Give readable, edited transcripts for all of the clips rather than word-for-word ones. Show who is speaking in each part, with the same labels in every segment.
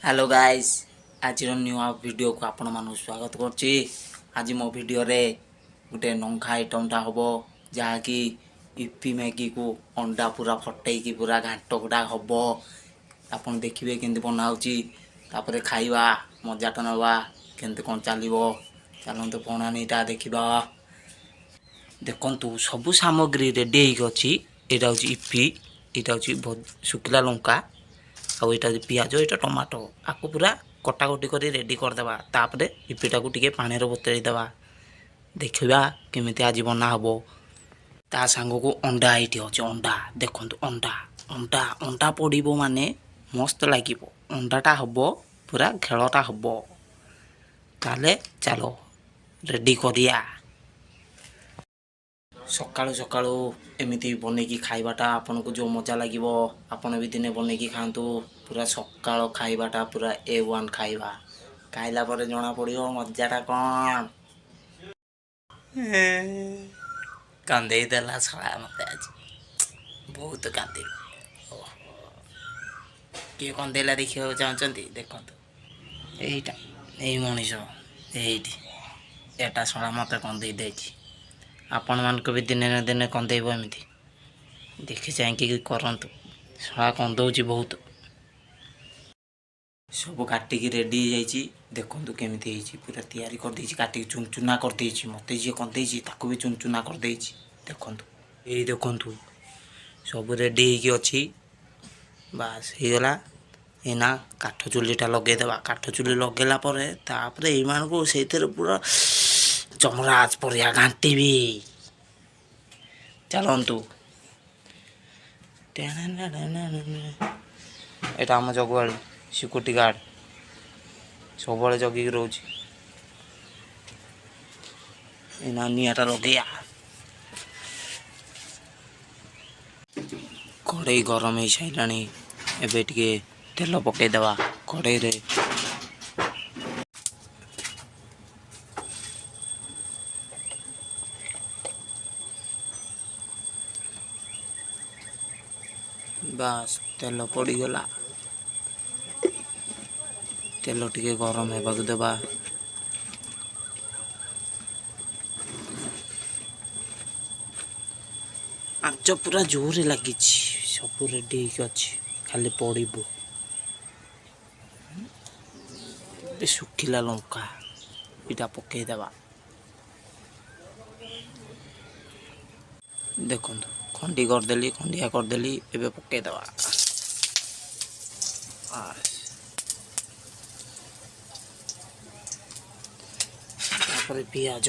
Speaker 1: Hello guys आज new video को आपण मानू स्वागत करछि। आज मो वीडियो रे गोटे नंखा आइटमटा हम जहाँकि इपी मैगी को अंडा पूरा फटै की पूरा घाट गुटा हम आपन देखिए केमती बनाऊँगी तापर खाइबा मजाटा नवा केमती कौन चलो चलते प्रणालीटा देखा। देखु सबू सामग्री रेडी होगी। यहाँ हूँ इपी, यहाँ हूँ शुखला लंका, आईटा पियाज, यहाँ टमाटो आपको पूरा कटाकटी कर रेडी करदे। तापर इपीटा को टे पानी बतई देवा देखा केमी आज बना हम। ता सांग को अंडा ये अच्छे अंडा देखु अंडा अंडा अंडा पड़ो माने मस्त लगे। अंडाटा हम पूरा खेलटा हम ताले चलो रेडी करिया। सकाळु सकाळु एमती बनईकी खाइबाटा आपन को जो मजा लगे आपन भी दिने बनईकी खातु। पूरा सकाळ खाइबाटा पूरा A1 खाइबा खाइला पर जना पड़ो मजाटा कौन कांदे देला छड़ा मत आज बहुत कांदे किए कंदेला देखा चाहते देखो यहीटा यही मनीष एटा छड़ा मत कंदे दे आपण मान भी दिने न दिने कंदेब एमती देखी चाहिए करतु छड़ा कंदौची बहुत सब काटिकी रेडी हो देखु केमी पूरा तैयारी कर काटिकी चुन चुना करदे मत जी कंदे भी चुन चुना करदे देखु यही देखु सब रेडी होगी बास होगला। एना काठ चुलीटा लगेदेवा काठ चुली लगेला तापर यमान को से पूरा चमराज परिया घाटी भी चलतु। यहाँ आम जगुआड़ी सिक्यूरीटी गार्ड सब जगिक रोच निआटा लगे कड़े गरम हो सारा एबे टिके तेल पकईदेवा कड़े रे बास तेल पड़गला तेल टिके गरम होगा देवा आंच पूरा जोर लगी सब रेडी अच्छी खाली पड़ब शुखिला लंका इटा पकईदेवा देखु खंडी करदेली खंडिया करदेली एबे पकईदेवा तापर पियाज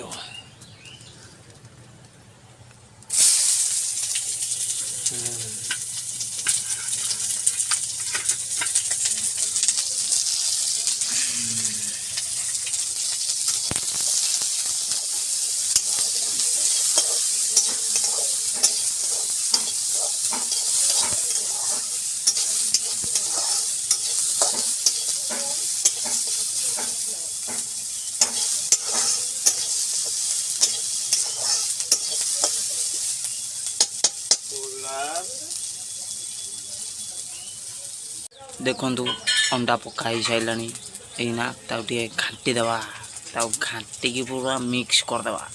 Speaker 1: देखु अंडा पकाई सारा यहीना टे घाटी देवा घाटी की पूरा मिक्स करदेवा।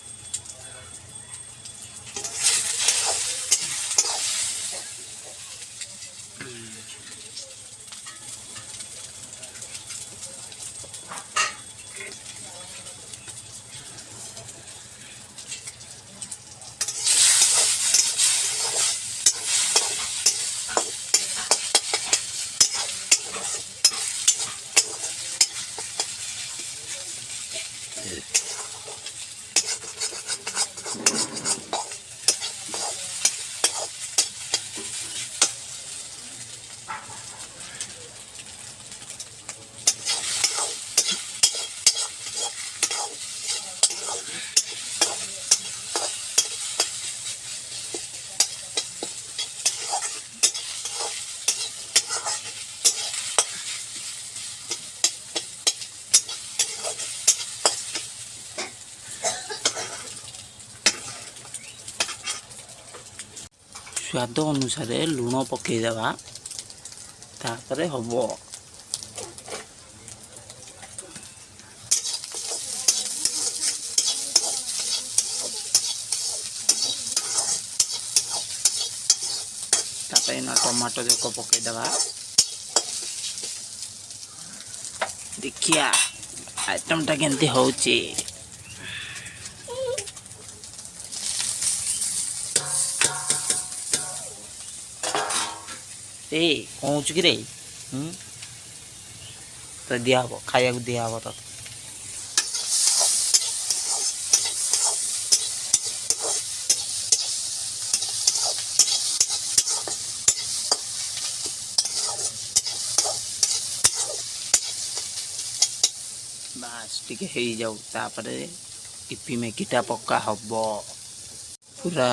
Speaker 1: स्वाद अनुसार लुण पकईदेवा तापर हम तापर एना टमाटो जो पकई दबा देखिया आइटम टा केमती होची ए कौन कि रे तो दिया हबो खाया को दिया हबो तो बास टिके हे जाऊ तापरे इपी मैगीटा पक्का हबो पूरा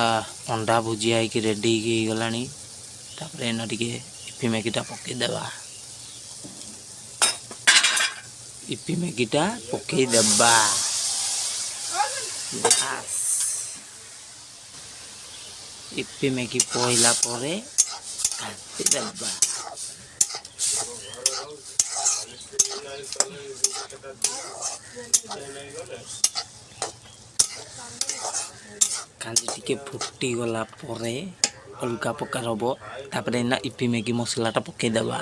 Speaker 1: अंडा भुजिया की रेडी की गलानी तापरे एना टिके इपी मैगीटा पके देबा इपी मैगीटा पके देबा बास इपी मैगी पहला परे काटी देबा कांजी टिके फुटी गला परे अलगा प्रकार हबो तापरे ना इपी मैगी मसलाटा पके देबा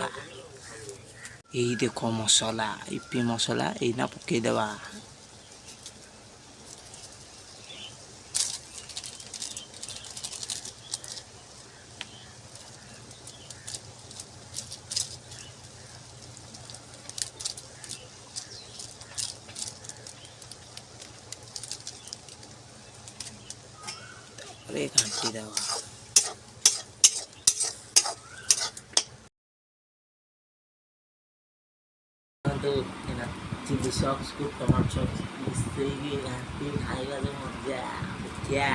Speaker 1: एई देखो मसला इपी मसला एई ना पके देबा अरे घाटी देबा तो एना चिली सॉस को टमाटो सॉस इससे ही घाटी खाएगा तो मजा क्या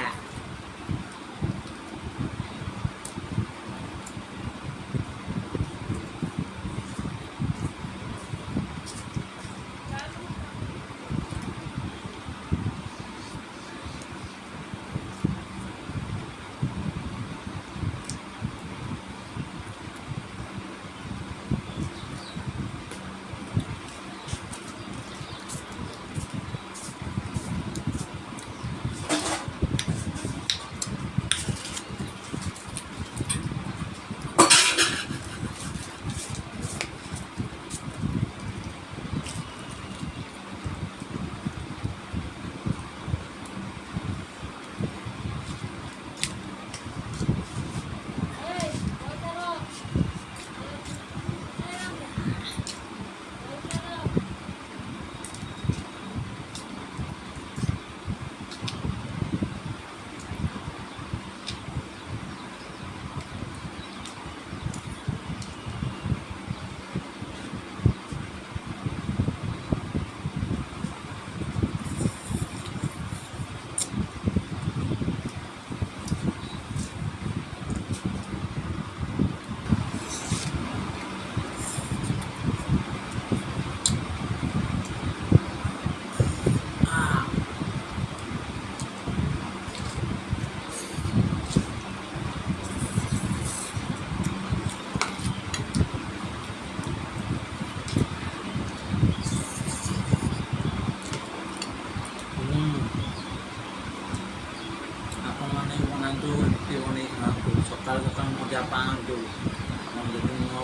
Speaker 1: सकाल सकाल मजा पाँच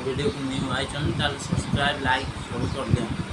Speaker 1: वीडियो को न्यू आई सब्सक्राइब लाइक सब कर दिया।